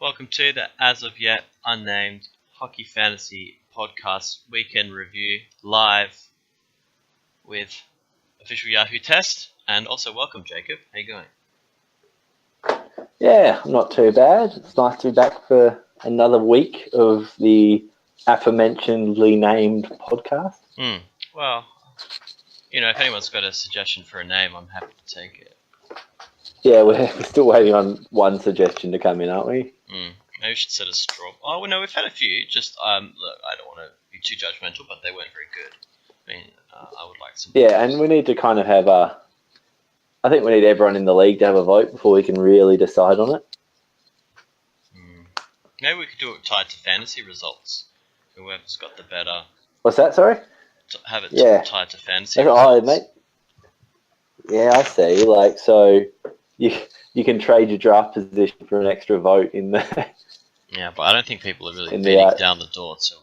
Welcome to the As of Yet Unnamed Hockey Fantasy Podcast Weekend Review live with official Yahoo test. And also welcome, Jacob. How you going? Yeah, not too bad. It's nice to be back for another week of the aforementionedly named podcast. Well, if anyone's got a suggestion for a name, I'm happy to take it. Yeah, we're still waiting on one suggestion to come in, aren't we? Maybe we should set a straw. Oh, well, no, we've had a few. Just, look, I don't want to be too judgmental, but they weren't very good. I mean, I would like some. Yeah, and we need to kind of have I think we need everyone in the league to have a vote before we can really decide on it. Maybe we could do it tied to fantasy results. Whoever's got the better. What's that, sorry? Have it tied to fantasy results. Oh, mate. Yeah, I see. So you can trade your draft position for an extra vote in the. Yeah, but I don't think people are really beating down the door to,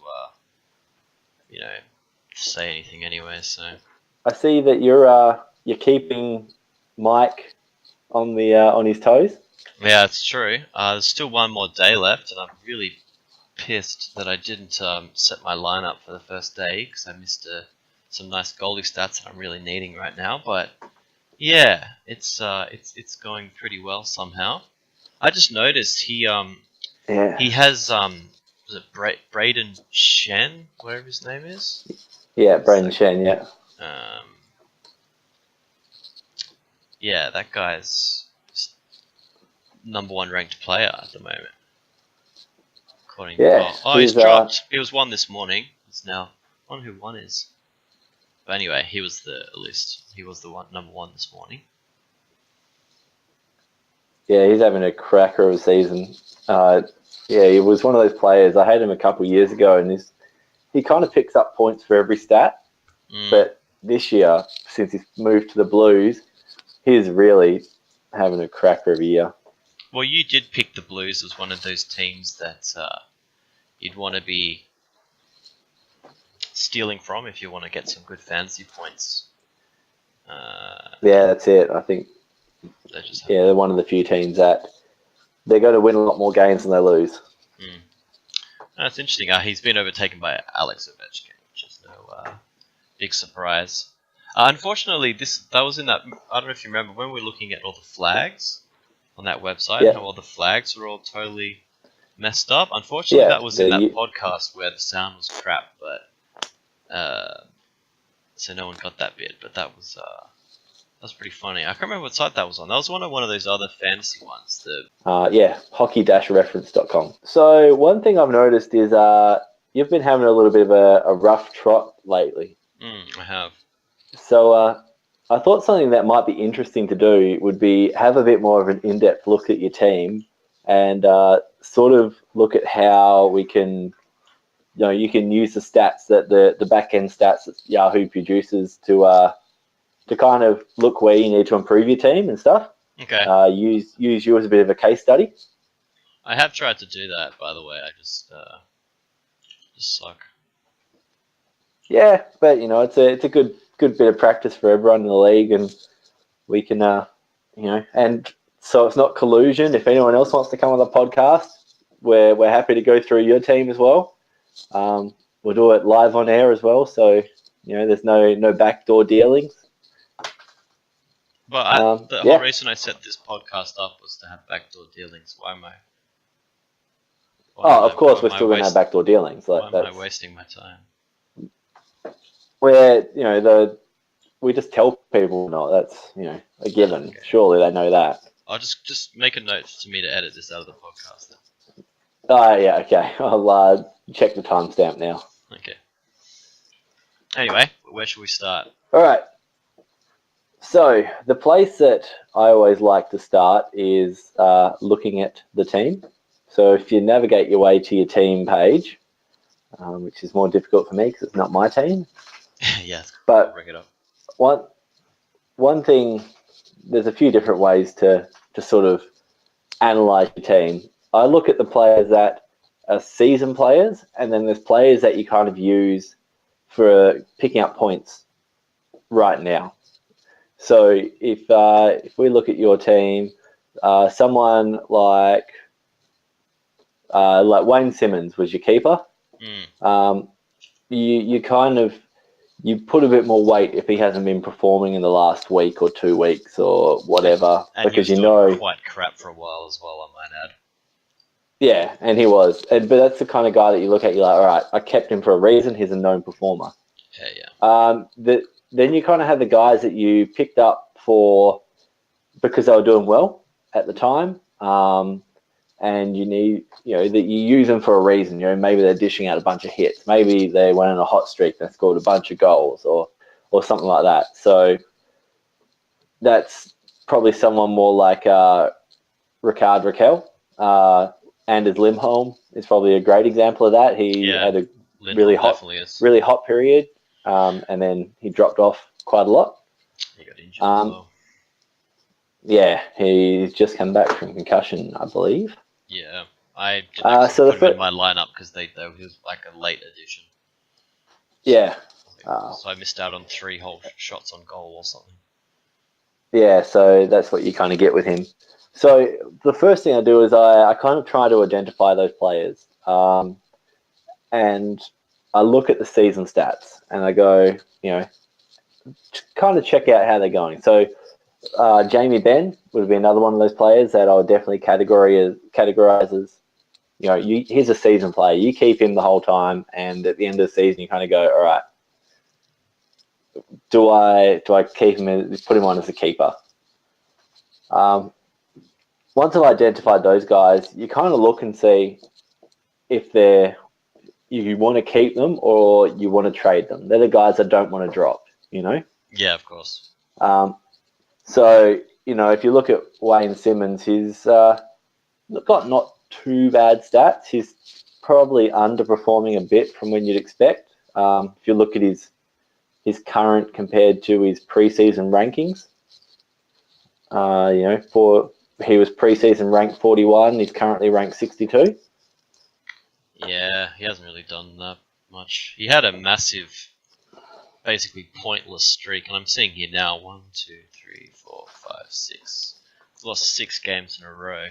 say anything anyway. So I see that you're keeping Mike on his toes. Yeah, it's true. There's still one more day left, and I'm really pissed that I didn't set my lineup for the first day because I missed some nice goalie stats that I'm really needing right now. But yeah, it's going pretty well somehow. I just noticed he has was it Braden Shen, whatever his name is? Yeah, Braden Shen. Yeah. Yeah, that guy's number one ranked player at the moment. He's dropped. He was one this morning. It's now on who one is. But anyway, he was the list. He was the number one this morning. Yeah, he's having a cracker of a season. He was one of those players. I had him a couple of years ago, and he kind of picks up points for every stat. But this year, since he's moved to the Blues, he's really having a cracker of a year. Well, you did pick the Blues as one of those teams that you'd want to be stealing from if you want to get some good fantasy points. Yeah, that's it. I think they're one of the few teams that they're going to win a lot more games than they lose. That's interesting. He's been overtaken by Alex Ovechkin, which is no big surprise. Unfortunately, that was in that. I don't know if you remember when we were looking at all the flags on that website, how all the flags were all totally messed up. Unfortunately, that was in that podcast where the sound was crap, but so no one got that bit. But that was pretty funny. I can't remember what site that was on. That was one of those other fantasy ones. hockey-reference.com. So one thing I've noticed is you've been having a little bit of a rough trot lately. I have. So I thought something that might be interesting to do would be have a bit more of an in-depth look at your team and sort of look at how we can, you can use the stats that the back-end stats that Yahoo produces to kind of look where you need to improve your team and stuff. Okay. Use you as a bit of a case study. I have tried to do that, by the way. I just suck. Yeah, but it's a good bit of practice for everyone in the league, and we can and so it's not collusion. If anyone else wants to come on the podcast, we're happy to go through your team as well. We'll do it live on air as well, so there's no backdoor dealings. But the whole reason I set this podcast up was to have backdoor dealings. Why am I? Of course, we're still going to have backdoor dealings. Why am I wasting my time? Where we just tell people, that's a given. Okay. Surely they know that. I'll just make a note to me to edit this out of the podcast then. Yeah, okay. I'll check the timestamp now. Okay. Anyway, where should we start? All right. So the place that I always like to start is looking at the team. So if you navigate your way to your team page, which is more difficult for me because it's not my team. Yes, but bring it up. One thing, there's a few different ways to sort of analyze your team. I look at the players that are seasoned players, and then there's players that you kind of use for picking up points right now. So if we look at your team, someone like like Wayne Simmons was your keeper. Mm. You kind of you put a bit more weight if he hasn't been performing in the last week or 2 weeks or whatever, And he because was doing quite crap for a while as well, I might add. Yeah, and he was. But that's the kind of guy that you look at, you're like, all right, I kept him for a reason. He's a known performer. Yeah. Then you kind of have the guys that you picked up for because they were doing well at the time. And you need, that you use them for a reason. Maybe they're dishing out a bunch of hits. Maybe they went on a hot streak and scored a bunch of goals or something like that. So that's probably someone more like Ricard Raquel. Anders Lindholm is probably a great example of that. He had a really hot period, and then he dropped off quite a lot. He got injured as well. Yeah, he's just come back from concussion, I believe. Yeah, I didn't actually put him in my lineup because he was like a late addition. Yeah. So I missed out on 3 whole shots on goal or something. Yeah, so that's what you kind of get with him. So the first thing I do is I kind of try to identify those players. And I look at the season stats and I go, kind of check out how they're going. So Jamie Benn would be another one of those players that I would definitely categorize as, he's a season player. You keep him the whole time, and at the end of the season, you kind of go, all right, do I keep him, put him on as a keeper? Once I've identified those guys, you kind of look and see if you want to keep them or you want to trade them. They're the guys that don't want to drop, Yeah, of course. So, if you look at Wayne Simmons, he's got not too bad stats. He's probably underperforming a bit from when you'd expect. If you look at his current compared to his preseason rankings, he was preseason ranked 41. He's currently ranked 62. Yeah, he hasn't really done that much. He had a massive, basically pointless streak, and I'm seeing here now 1, 2, 3, 4, 5, 6. He's lost 6 games in a row.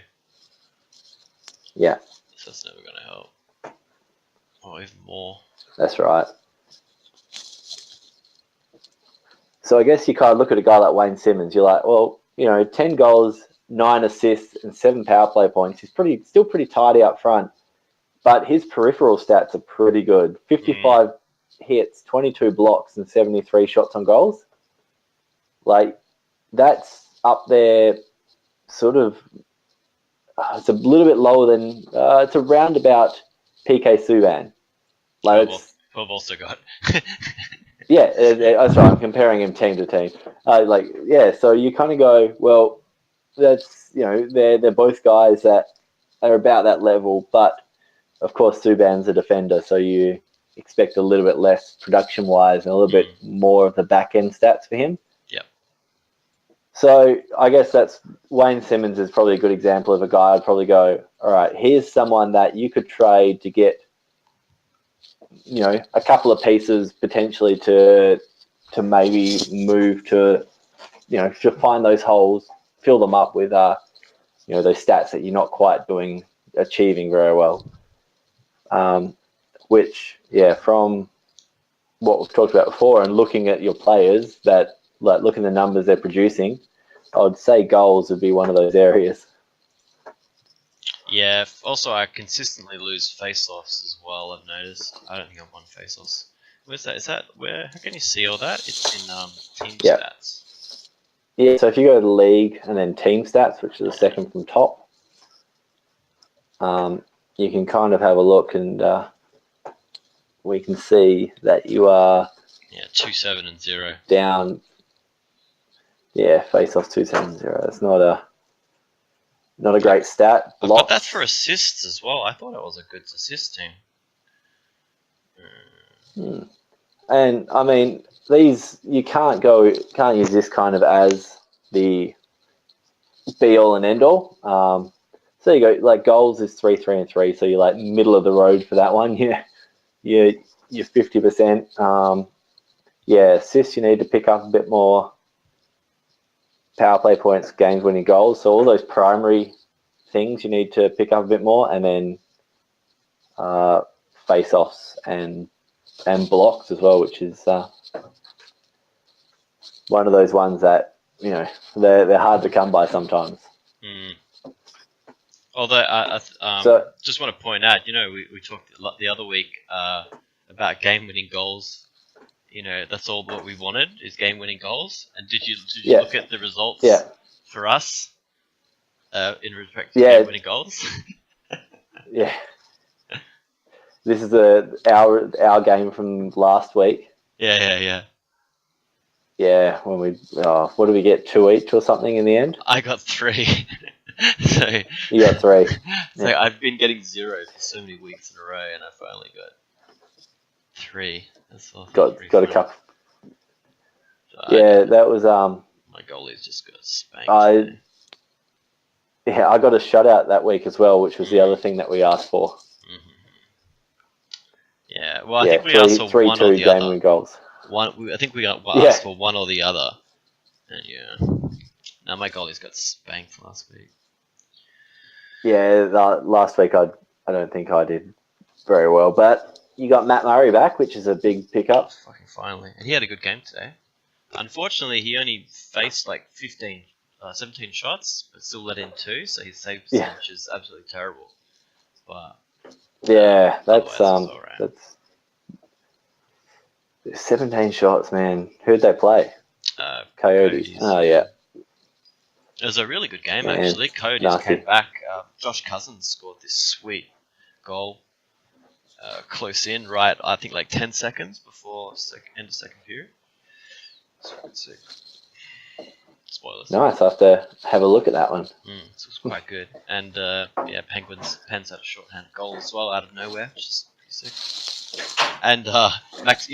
Yeah. So that's never going to help. Oh, even more. That's right. So I guess you kind of look at a guy like Wayne Simmons. You're like, well, 10 goals, 9 assists, and 7 power play points. He's still pretty tidy up front, but his peripheral stats are pretty good. 55 hits, 22 blocks, and 73 shots on goals. Like, that's up there, sort of. It's a little bit lower than. It's around about PK Subban. Like, who I've also got. Yeah, that's right. I'm comparing him team to team. So you kind of go, well, that's, they're both guys that are about that level, but of course Subban's a defender, so you expect a little bit less production-wise and a little bit more of the back-end stats for him. Yeah. So I guess that's Wayne Simmons is probably a good example of a guy I'd probably go, all right, here's someone that you could trade to get, a couple of pieces potentially to maybe move to, to find those holes, fill them up with, those stats that you're not quite achieving very well. Which, from what we've talked about before and looking at your players that, like, looking at the numbers they're producing, I would say goals would be one of those areas. Yeah, also I consistently lose face-offs as well, I've noticed. I don't think I've won face-offs. Where's that? Is that where? How can you see all that? It's in team stats. Yeah, so if you go to the league and then team stats, which is the second from top, you can kind of have a look and we can see that you are 2-7-0 down. Yeah, face-offs 2-7-0. It's not a great stat. I've got that for assists as well. I thought it was a good assist team. And I mean, these you can't use this kind of as the be all and end all. So you go like goals is 3, 3, and 3. So you're like middle of the road for that one. You're 50%. Assists you need to pick up a bit more. Power play points, games winning goals. So all those primary things you need to pick up a bit more, and then face-offs and blocks as well, which is one of those ones that they're hard to come by sometimes. Although I just want to point out, we talked the other week about game-winning goals. That's all what we wanted is game-winning goals. And did you look at the results for us in respect to game-winning goals? Yeah. This is our game from last week. Yeah. Yeah, when what did we get, 2 each or something in the end? I got 3. So you got 3. So yeah. I've been getting 0 for so many weeks in a row, and I've only got 3. That's got a couple. So that was my goalie's just got spanked. I got a shutout that week as well, which was the other thing that we asked for. Mm-hmm. Yeah, well, I think we asked for one or the other. Goals. I think we asked for one or the other. And now my goalie's got spanked last week. Yeah, last week I don't think I did very well, but you got Matt Murray back, which is a big pickup. Fucking finally. And he had a good game today. Unfortunately, he only faced like 17 shots, but still let in 2, so his save percentage is absolutely terrible. But that's 17 shots, man. Who'd they play? Coyotes. Oh, yeah. It was a really good game, actually. Coyotes came back. Josh Cousins scored this sweet goal close in, right, I think like 10 seconds before end of second period. So let's see. Spoilers. Nice, I have to have a look at that one. So it was quite good. And Pens had a shorthand goal as well out of nowhere, which is pretty sick. And Max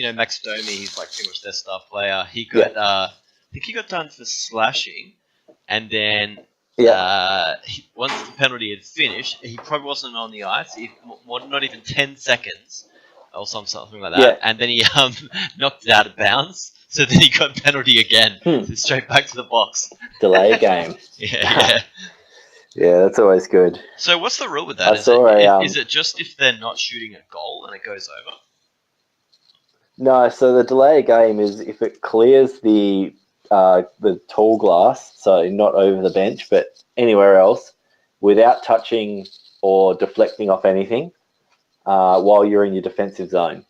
Domi, he's like pretty much their star player. He got I think he got done for slashing, and then once the penalty had finished, he probably wasn't on the ice, not even 10 seconds or something like that. Yeah. And then he knocked it out of bounds. So then he got a penalty again, straight back to the box. Delay game. Yeah. Yeah, that's always good. So what's the rule with that? Is it just if they're not shooting a goal and it goes over? No, so the delay game is if it clears the tall glass, so not over the bench, but anywhere else, without touching or deflecting off anything, while you're in your defensive zone.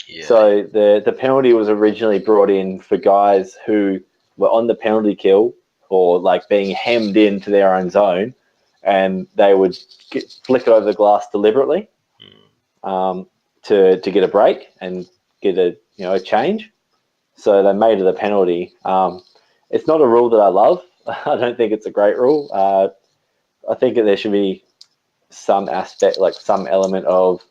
Yeah. So the penalty was originally brought in for guys who were on the penalty kill or like being hemmed into their own zone, and they would flick it over the glass deliberately to get a break and get a change. So they made it a penalty. It's not a rule that I love. I don't think it's a great rule. I think that there should be some aspect, like some element of,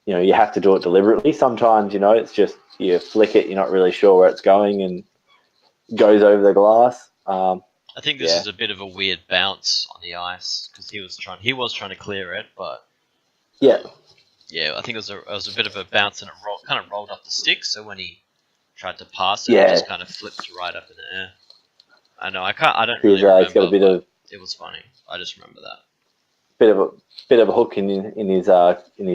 you have to do it deliberately. Sometimes, it's just you flick it, you're not really sure where it's going and goes over the glass. I think this is a bit of a weird bounce on the ice because he was trying to clear it, but I think it was a bit of a bounce and it kind of rolled up the stick. So when he tried to pass it, it just kind of flipped right up in the air. I know I don't really remember. He's got a bit of. It was funny. I just remember that. Bit of a hook in his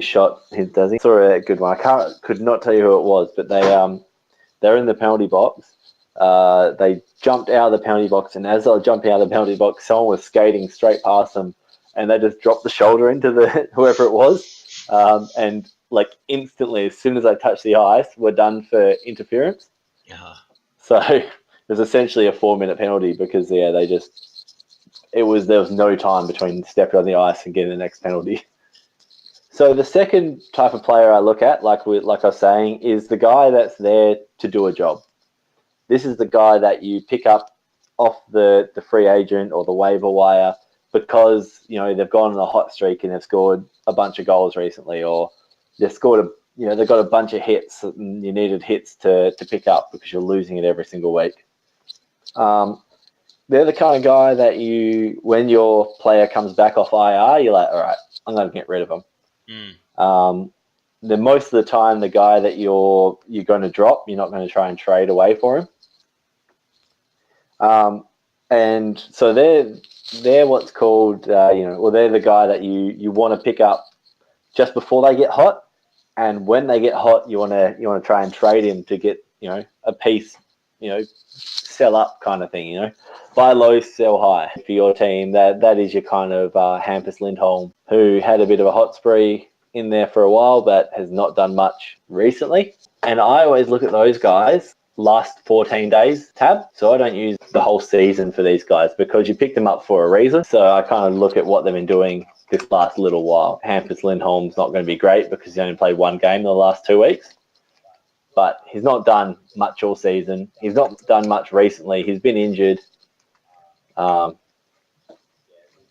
shot. Does he? Saw a good one. Could not tell you who it was, but they're in the penalty box. They jumped out of the penalty box, and as they were jumping out of the penalty box, someone was skating straight past them, and they just dropped the shoulder into whoever it was, and like instantly, as soon as they touched the ice, were done for interference. Yeah. So it was essentially a 4-minute penalty because there was no time between stepping on the ice and getting the next penalty. So the second type of player I look at, like I was saying, is the guy that's there to do a job. This is the guy that you pick up off the free agent or the waiver wire because they've gone on a hot streak and they've scored a bunch of goals recently, or they've scored they've got a bunch of hits and you needed hits to pick up because you're losing it every single week. They're the kind of guy that when your player comes back off IR, you're like, all right, I'm going to get rid of him. Most of the time, the guy that you're going to drop, you're not going to try and trade away for him. And so they're what's called, they're the guy that you want to pick up just before they get hot, and when they get hot, you want to try and trade him to get a piece, sell up kind of thing. Buy low, sell high for your team. That is your kind of Hampus Lindholm, who had a bit of a hot spree in there for a while, but has not done much recently. And I always look at those guys last 14 days tab. So I don't use the whole season for these guys because you picked them up for a reason. So I kind of look at what they've been doing this last little while. Hampus Lindholm's not going to be great because he only played one game in the last 2 weeks. But he's not done much all season. He's not done much recently. He's been injured.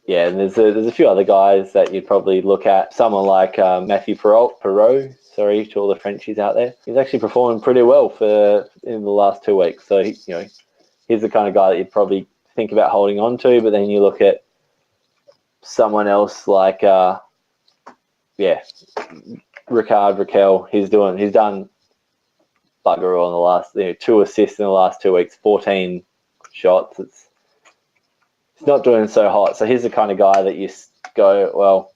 Yeah, and there's a few other guys that you'd probably look at. Someone like Matthew Perot, sorry to all the Frenchies out there. He's actually performing pretty well in the last 2 weeks. So he's the kind of guy that you'd probably think about holding on to. But then you look at someone else like Ricard Raquel. He's done bugger all in the last 2 assists in the last 2 weeks, 14 shots. It's not doing so hot. So he's the kind of guy that you go, well,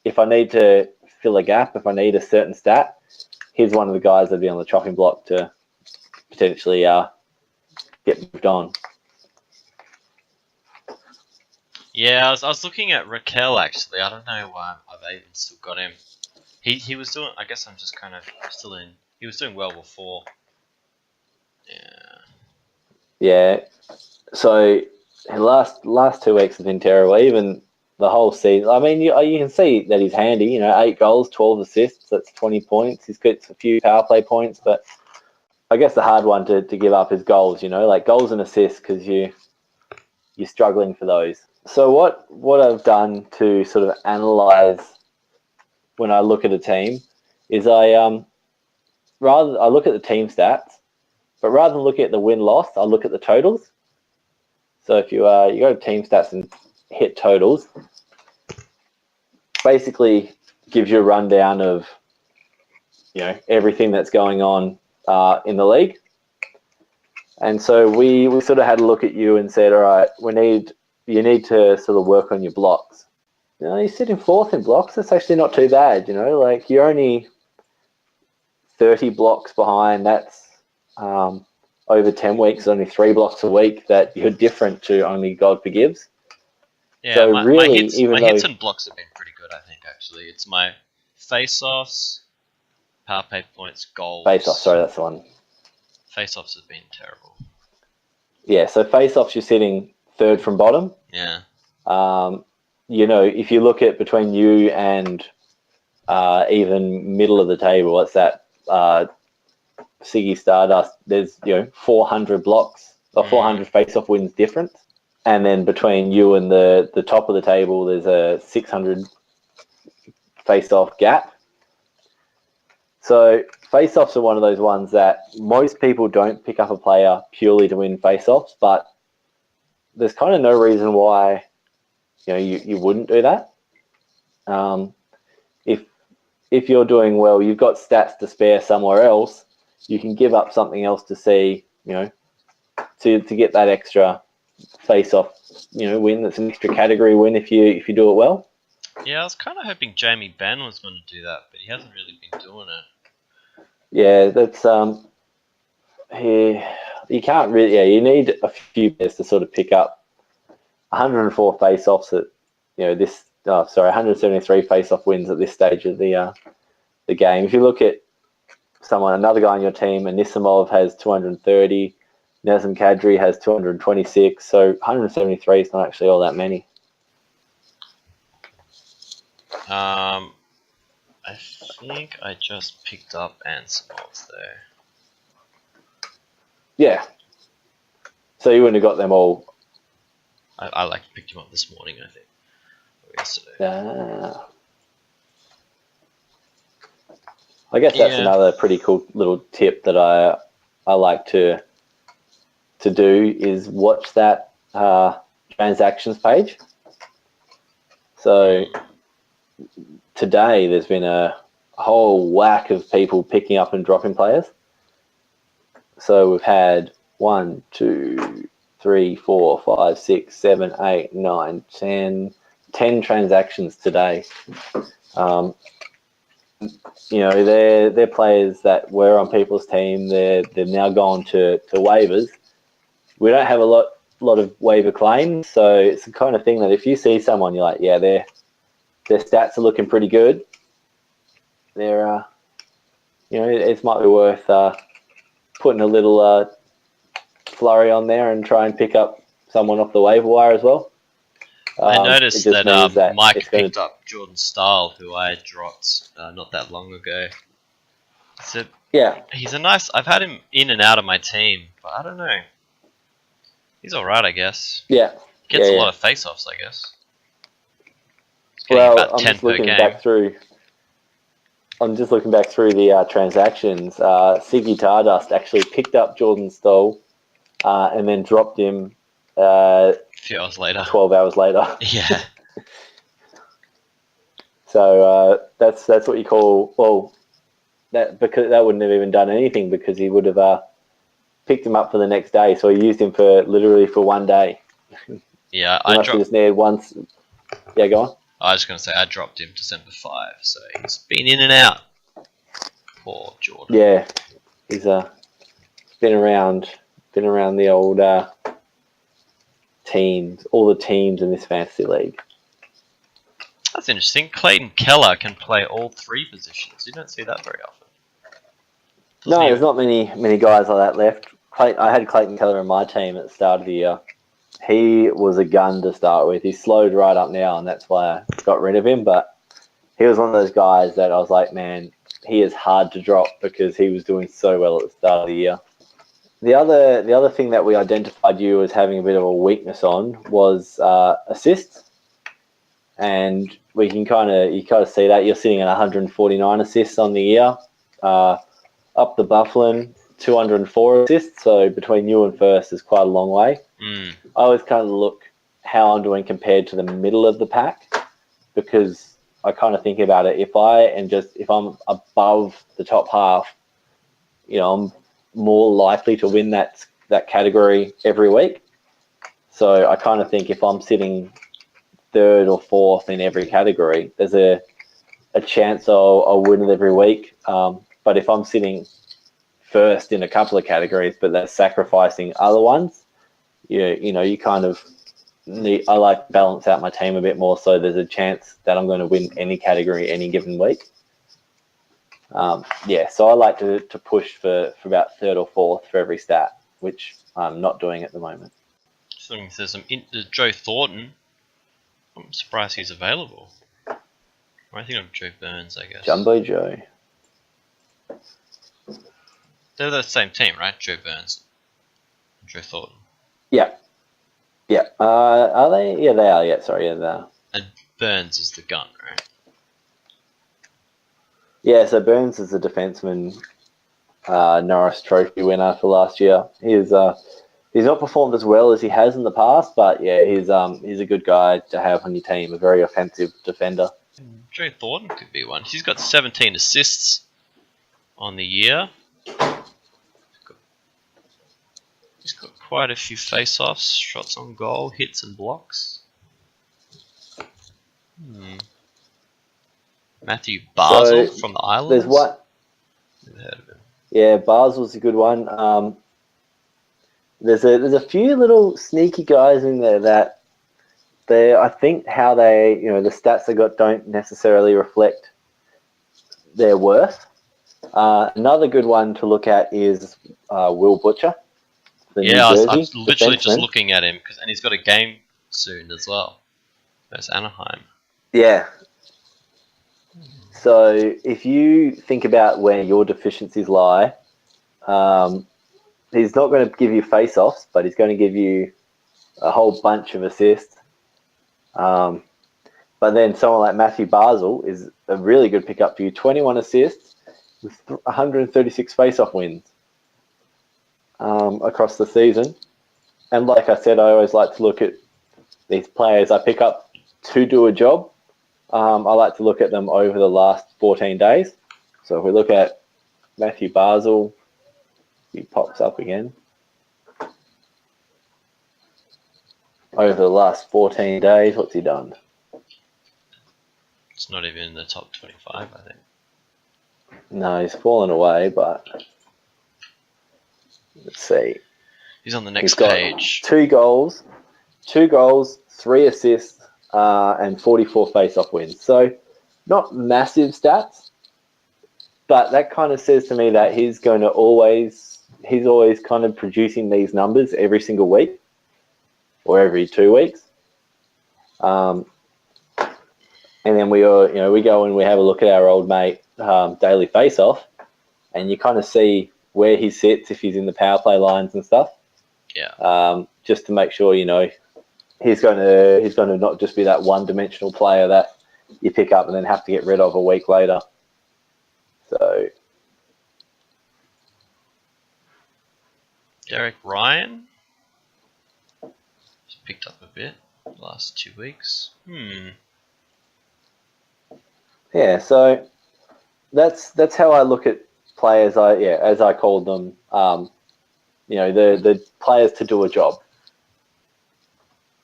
if I need to fill a gap, if I need a certain stat, he's one of the guys that'd be on the chopping block to potentially get moved on. Yeah, I was looking at Raquel actually. I don't know why I've even still got him. He was doing. I guess I'm just kind of still in. He was doing well before. Yeah. Yeah. So the last 2 weeks have been terrible. Even the whole season. I mean, you can see that he's handy. 8 goals, 12 assists. That's 20 points. He's got a few power play points, but I guess the hard one to give up is goals. Like goals and assists because you're struggling for those. So what I've done to sort of analyze when I look at a team is I look at the team stats, but rather than looking at the win-loss, I look at the totals. So if you go to team stats and hit totals, basically gives you a rundown of everything that's going on in the league. And so we sort of had a look at you and said, all right, you need to sort of work on your blocks. You're sitting 4th in blocks. That's actually not too bad. Like you're only 30 blocks behind. That's over 10 weeks, only 3 blocks a week that you're different to only God forgives. Yeah, so my hits and blocks have been pretty good, I think, actually. It's my face-offs, power play points, goals. Face-offs, sorry, that's the one. Face-offs have been terrible. Yeah, so face-offs, you're sitting 3rd from bottom. Yeah. If you look at between you and even middle of the table, what's that? Siggy Stardust, there's 400 blocks or 400 face-off wins difference, and then between you and the top of the table, there's a 600 face-off gap. So face-offs are one of those ones that most people don't pick up a player purely to win face-offs, but there's kind of no reason why you wouldn't do that. If you're doing well, you've got stats to spare somewhere else. You can give up something else to see, to get that extra face-off, win. That's an extra category win if you do it well. Yeah, I was kind of hoping Jamie Benn was going to do that, but he hasn't really been doing it. Yeah, that's you can't really. Yeah, you need a few players to sort of pick up 104 face-offs at 173 face-off wins at this stage of the game. If you look at another guy on your team, Anisimov has 230, Nazem Kadri has 226, so 173 is not actually all that many. I think I just picked up Anisimov there. Yeah. So you wouldn't have got them all. I picked him up this morning, I think. Or yesterday. I guess that's another pretty cool little tip that I like to do is watch that transactions page. So today there's been a whole whack of people picking up and dropping players. So we've had 1, 2, 3, 4, 5, 6, 7, 8, 9, 10 transactions today. you know, they're players that were on people's team. They're now gone to waivers. We don't have a lot of waiver claims, so it's the kind of thing that if you see someone, you're like, yeah, their stats are looking pretty good. They're you know, it might be worth putting a little flurry on there and try and pick up someone off the waiver wire as well. I It noticed just that means that Mike it's going picked up Jordan Stahl, who I had dropped not that long ago. So yeah, he's a nice. I've had him in and out of my team, but I don't know. He's all right, I guess. yeah, Gets a yeah. lot of face-offs, I guess. He's getting Well, about 10 I'm just per looking game. back through the transactions. Siggy Tardust actually picked up Jordan Stoll and then dropped him A few hours later. 12 hours later. Yeah. So that's what you call that, because that wouldn't have even done anything, because he would have picked him up for the next day. So he used him for literally for one day. Yeah, He must have just needed once. Yeah, go on. I was going to say I dropped him December 5, so he's been in and out. Poor Jordan. Yeah, he's been around the old teams, all the teams in this fantasy league. That's interesting. Clayton Keller can play all three positions. You don't see that very often. No, there's not many guys like that left. I had Clayton Keller in my team at the start of the year. He was a gun to start with. He slowed right up now, and that's why I got rid of him. But he was one of those guys that I was like, man, he is hard to drop, because he was doing so well at the start of the year. The other thing that we identified you as having a bit of a weakness on was assists, and we can kind of see that you're sitting at 149 assists on the year. Up the Bufflin, 204 assists. So between you and first is quite a long way. I always kind of look how I'm doing compared to the middle of the pack, because I kind of think about it. If I'm above the top half, you know, I'm more likely to win that category every week. So I kind of think if I'm sitting third or fourth in every category, there's a chance I'll win it every week. But if I'm sitting first in a couple of categories, but that's sacrificing other ones, you know, you kind of I like to balance out my team a bit more, so there's a chance that I'm going to win any category any given week. So I like to push for about third or fourth for every stat, which I'm not doing at the moment. Just looking for some Joe Thornton. I'm surprised he's available. I think of Joe Burns, I guess. Jumbo Joe. They're the same team, right? Joe Burns and Joe Thornton. Yeah. Are they? Yeah, they are. Yeah, sorry. Yeah, they are. And Burns is the gun, right? Yeah, so Burns is a defenseman, Norris Trophy winner for last year. He's not performed as well as he has in the past, but yeah, he's a good guy to have on your team, a very offensive defender. Joe Thornton could be one. He's got 17 assists on the year. He's got quite a few face-offs, shots on goal, hits and blocks. Matthew Basel from the Islands. There's what? Never heard of him. Yeah, Basel's a good one. There's a few little sneaky guys in there that I think how they, you know, the stats they got don't necessarily reflect their worth. Another good one to look at is Will Butcher. Yeah, I was literally just looking at him, and he's got a game soon as well. There's Anaheim. Yeah. So if you think about where your deficiencies lie, he's not going to give you face-offs, but he's going to give you a whole bunch of assists. But then someone like Matthew Basel is a really good pickup for you. 21 assists with 136 face-off wins across the season. And like I said, I always like to look at these players I pick up to do a job. I like to look at them over the last 14 days. So if we look at Matthew Basel, he pops up again. Over the last 14 days, what's he done? It's not even in the top 25, I think. No, he's fallen away, but let's see. He's on the He's next got page. 2 goals, 3 assists, and 44 face-off wins. So not massive stats, but that kind of says to me that he's always kind of producing these numbers every single week or every 2 weeks. And then we go and we have a look at our old mate daily face-off, and you kind of see where he sits if he's in the power play lines and stuff. Yeah. Just to make sure he's going to not just be that one-dimensional player that you pick up and then have to get rid of a week later. So Derek Ryan. Just picked up a bit the last 2 weeks. yeah, so that's how I look at players. As I called them, the players to do a job.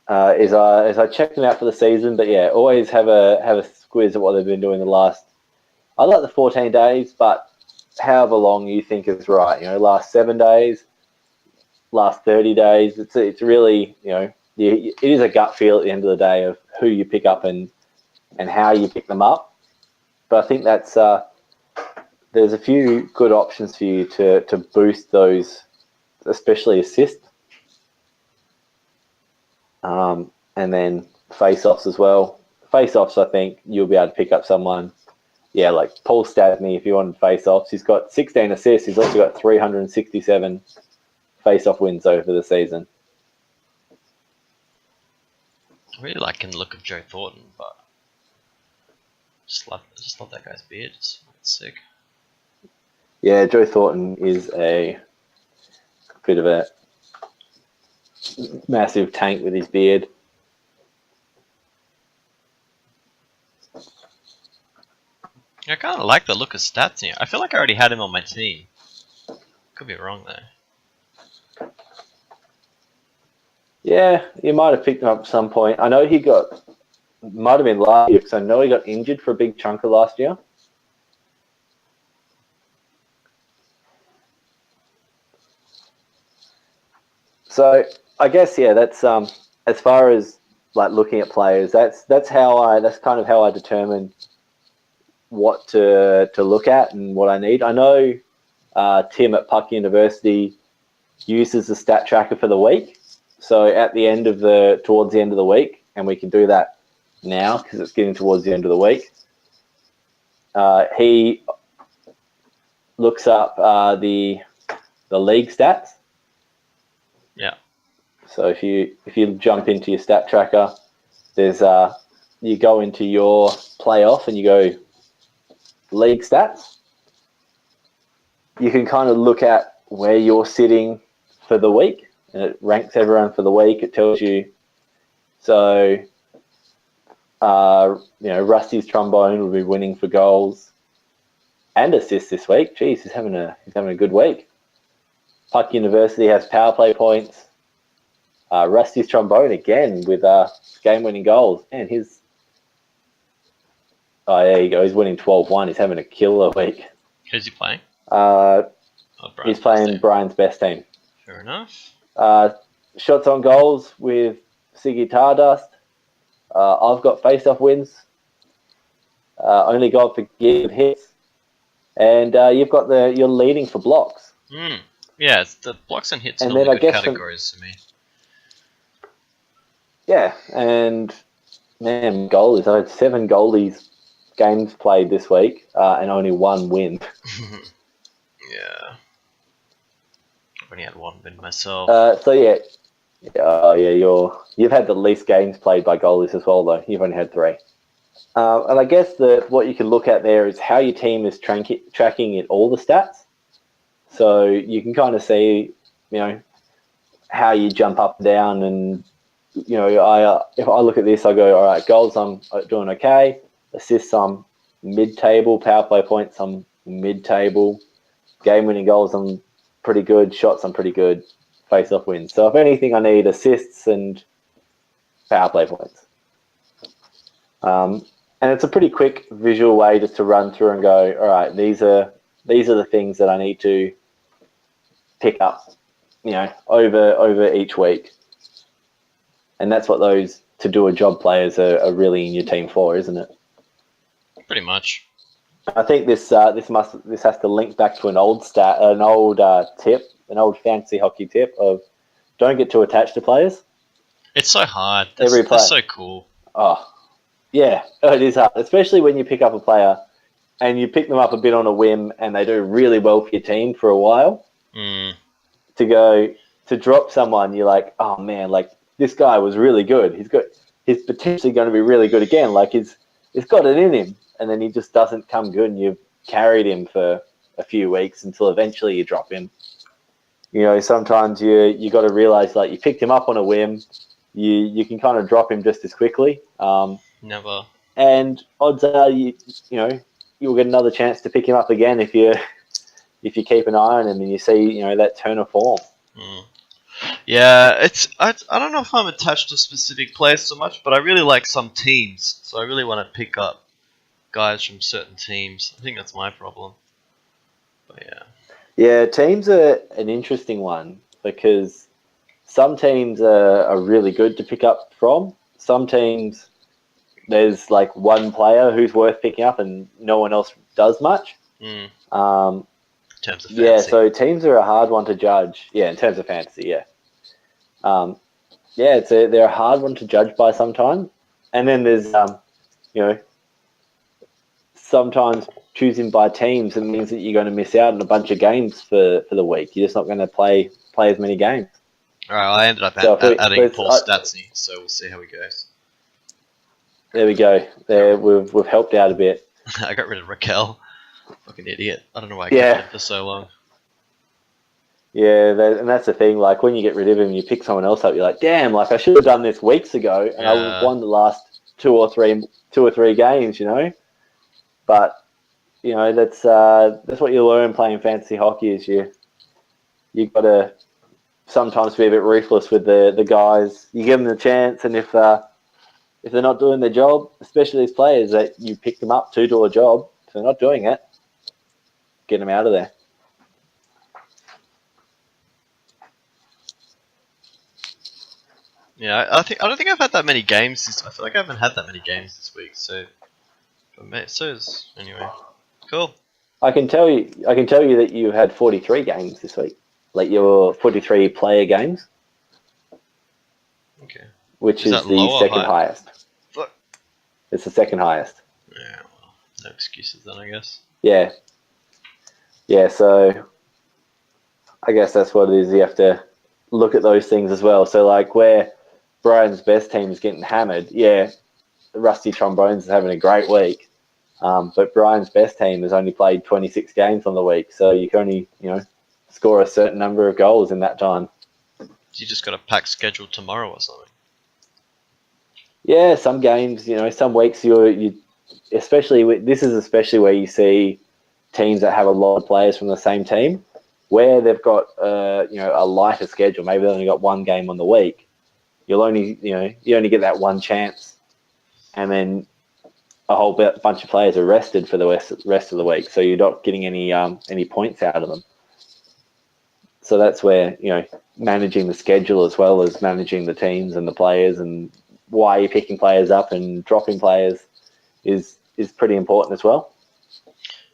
Is I check them out for the season, but yeah, always have a squiz at what they've been doing the last. I like the 14 days, but however long you think is right. Last 7 days, last 30 days. It's really it is a gut feel at the end of the day of who you pick up and how you pick them up. But I think that's there's a few good options for you to boost those, especially assists. And then face-offs as well. Face-offs, I think you'll be able to pick up someone, like Paul Stasny if you wanted face-offs. He's got 16 assists. He's also got 367 face-off wins over the season. I really like the look of Joe Thornton, but just love that guy's beard. It's sick. Yeah, Joe Thornton is a bit of a massive tank with his beard. I kind of like the look of stats here. I feel like I already had him on my team. Could be wrong though. Yeah, you might have picked him up at some point. I know might have been last year because I know he got injured for a big chunk of last year. So I guess that's as far as like looking at players. That's kind of how I determine what to look at and what I need. I know Tim at Puck University uses the stat tracker for the week. So at the end towards the end of the week, and we can do that now because it's getting towards the end of the week. He looks up the league stats. Yeah. So if you jump into your stat tracker, there's you go into your playoff and you go league stats. You can kind of look at where you're sitting for the week, and it ranks everyone for the week. It tells you. So, Rusty's trombone will be winning for goals and assists this week. Jeez, he's having a good week. Puck University has power play points. Rusty's trombone again with game-winning goals. Man, there you go. He's winning 12-1. He's having a killer week. Who's he playing? He's playing Brian's best team. Fair enough. Shots on goals with Siggy Tardust. I've got face-off wins. Only God forgive hits. And you've got you're leading for blocks. Yeah, it's the blocks and hits and normally then good categories to me. Yeah, and man, goalies. I had 7 goalies games played this week and only 1 win. Yeah. I've only had 1 win myself. You've had the least games played by goalies as well, though. You've only had 3. And I guess what you can look at there is how your team is tracking in all the stats. So you can kind of see, how you jump up and down. And, if I look at this, I go, all right, goals, I'm doing okay. Assists, I'm mid-table. Power play points, I'm mid-table. Game-winning goals, I'm pretty good. Shots, I'm pretty good. Face-off wins. So if anything, I need assists and power play points. And it's a pretty quick visual way just to run through and go, all right, these are the things that I need to pick up, over each week. And that's what those to do a job players are really in your team for, isn't it? Pretty much. I think this has to link back to an old tip, an old fantasy hockey tip of don't get too attached to players. It's so hard. Every player. That's so cool. Oh, yeah, it is hard, especially when you pick up a player and you pick them up a bit on a whim and they do really well for your team for a while. Mm. To drop someone, you're like, oh man, like this guy was really good. He's potentially going to be really good again. Like he's got it in him, and then he just doesn't come good, and you've carried him for a few weeks until eventually you drop him. Sometimes you got to realize like you picked him up on a whim, you can kind of drop him just as quickly. Never. And odds are you'll get another chance to pick him up again if you keep an eye on him and you see that turn of form. Mm. Yeah, I don't know if I'm attached to specific players so much, but I really like some teams, so I really want to pick up guys from certain teams. I think that's my problem. But yeah. Yeah, teams are an interesting one because some teams are really good to pick up from. Some teams, there's like one player who's worth picking up and no one else does much. Mm. In terms of fantasy. Yeah, so teams are a hard one to judge. Yeah, in terms of fantasy, yeah. They're a hard one to judge by sometimes. And then there's, sometimes choosing by teams, it means that you're going to miss out on a bunch of games for the week. You're just not going to play as many games. All right, well, I ended up adding Paul Statsny, so we'll see how he goes. There we go. We've helped out a bit. I got rid of Raquel. Fucking idiot. I don't know why I kept him for so long. Yeah, and that's the thing. Like when you get rid of him, you pick someone else up. You're like, damn! Like I should have done this weeks ago, and I would have won the last two or three games. But that's what you learn playing fantasy hockey is you got to sometimes be a bit ruthless with the guys. You give them the chance, and if they're not doing their job, especially these players that you pick them up to do a job, if they're not doing it, get them out of there. Yeah, I don't think I've had that many games. I feel like I haven't had that many games this week. So, anyway, cool. I can tell you that you had 43 games this week, like your 43 player games. Okay. Which is the second highest. Fuck. It's the second highest. Yeah, well, no excuses then, I guess. Yeah. Yeah, so I guess that's what it is. You have to look at those things as well. So, like, where Brian's best team is getting hammered, yeah, Rusty Trombones is having a great week. But Brian's best team has only played 26 games on the week, so you can only, score a certain number of goals in that time. You just got a packed schedule tomorrow or something. Yeah, some games, some weeks you especially this is especially where you see teams that have a lot of players from the same team, where they've got a lighter schedule. Maybe they've only got one game on the week. You only get that one chance, and then a whole bunch of players are rested for the rest of the week, so you're not getting any points out of them. So that's where managing the schedule as well as managing the teams and the players and why you're picking players up and dropping players is pretty important as well.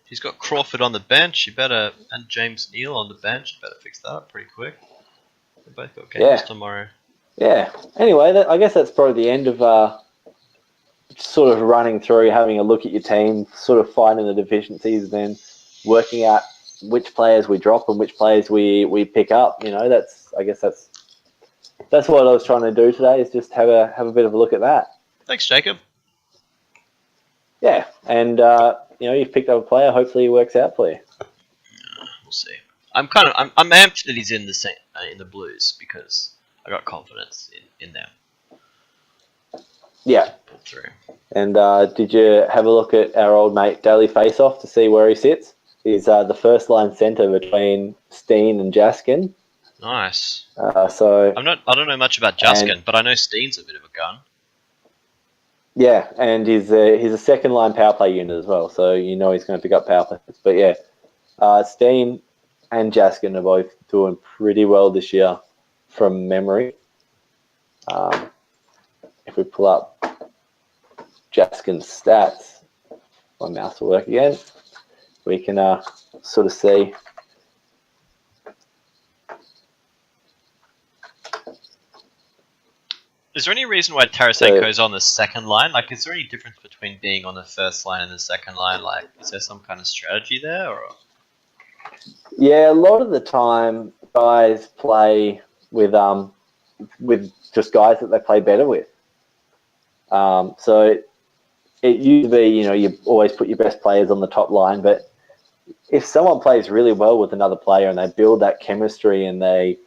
He's got Crawford on the bench. And James Neal on the bench. You better fix that up pretty quick. They both got games tomorrow. Yeah. Anyway, I guess that's probably the end of sort of running through, having a look at your team, sort of finding the deficiencies, and then working out which players we drop and which players we pick up. That's what I was trying to do today, is just have a bit of a look at that. Thanks, Jacob. Yeah, and you've picked up a player. Hopefully, he works out for you. We'll see. I'm amped that he's in the Blues because I got confidence in them. Yeah. Pull through. And did you have a look at our old mate Daly Faceoff to see where he sits? He's the first line centre between Steen and Jaskin. Nice. So I don't know much about Jaskin, but I know Steen's a bit of a gun. Yeah, and he's a second line power play unit as well, so you know he's going to pick up power plays. But yeah, Steen and Jaskin are both doing pretty well this year from memory. If we pull up Jaskin's stats, my mouse will work again. We can sort of see. Is there any reason why Tarasenko's on the second line? Like, is there any difference between being on the first line and the second line? Like, is there some kind of strategy there? Or? Yeah, a lot of the time, guys play with just guys that they play better with. So it used to be, you always put your best players on the top line, but if someone plays really well with another player and they build that chemistry and they,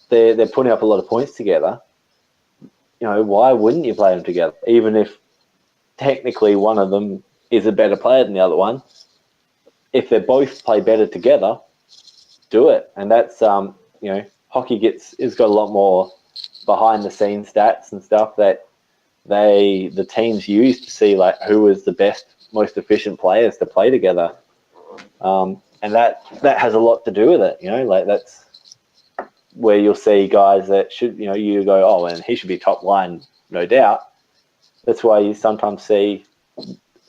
they're putting up a lot of points together, why wouldn't you play them together? Even if technically one of them is a better player than the other one, if they both play better together, do it. And that's, hockey has got a lot more behind the scenes stats and stuff that the teams use to see like who is the best, most efficient players to play together. And that has a lot to do with it, like that's where you'll see guys that should, you go, oh, and he should be top line, no doubt. That's why you sometimes see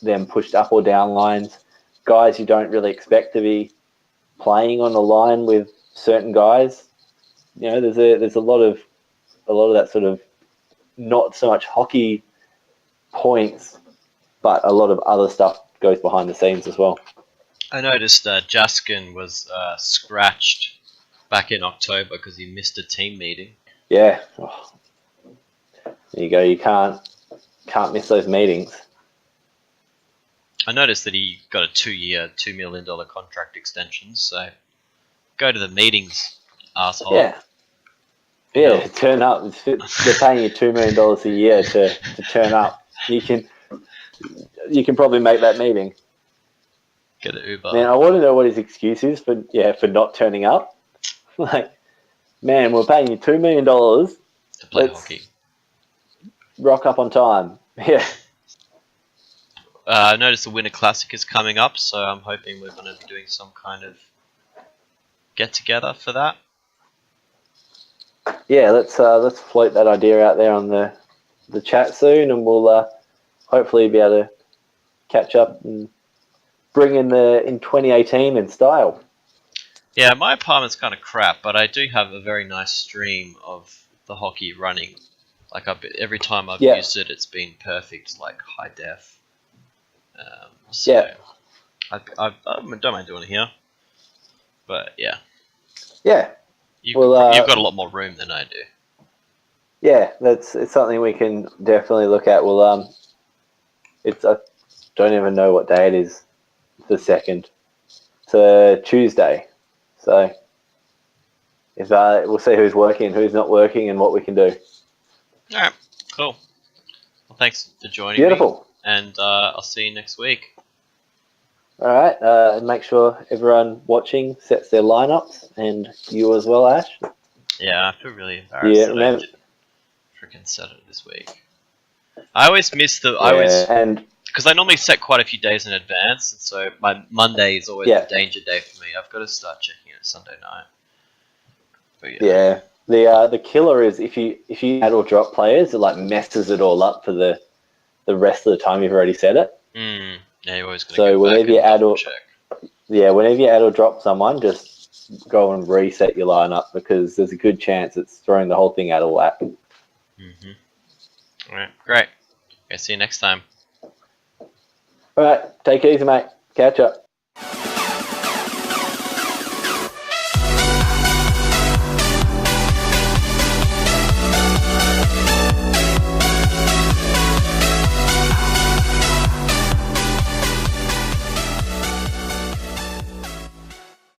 them pushed up or down lines. Guys you don't really expect to be playing on a line with certain guys. There's a lot of that sort of not so much hockey points, but a lot of other stuff goes behind the scenes as well. I noticed Jaskin was scratched back in October because he missed a team meeting. Yeah. Oh. There you go. You can't miss those meetings. I noticed that he got a 2-year, $2 million contract extension, so go to the meetings, asshole. Yeah. Yeah, turn up. They're paying you $2 million a year to turn up. You can probably make that meeting. Get an Uber. Man, I want to know what his excuse is for not turning up. Like, man, we're paying you $2 million to play hockey. Rock up on time. Yeah. I noticed the Winter Classic is coming up, so I'm hoping we're going to be doing some kind of get-together for that. Yeah, let's float that idea out there on the chat soon, and we'll hopefully be able to catch up and bring in 2018 in style. Yeah, my apartment's kind of crap, but I do have a very nice stream of the hockey running. Like every time I've used it, it's been perfect, like high def. I don't mind doing it here, but yeah. Yeah. You've got a lot more room than I do. Yeah, it's something we can definitely look at. Well, I don't even know what day it is. The 2nd. It's a Tuesday, so if we'll see who's working, who's not working, and what we can do. All right, cool. Well, thanks for joining Beautiful. me, and I'll see you next week. All right, and make sure everyone watching sets their lineups, and you as well, Ash. Yeah, I feel really embarrassed that I didn't freaking set it this week. I always miss because I normally set quite a few days in advance, and so my Monday is always a danger day for me. I've got to start checking it Sunday night. But yeah. The killer is if you add or drop players, it like messes it all up for the rest of the time you've already set it. Yeah, you're always going to so go whenever back you add or check. Yeah, whenever you add or drop someone, just go and reset your lineup because there's a good chance it's throwing the whole thing out of whack. All right, great. Okay, see you next time. All right, take it easy, mate. Catch up.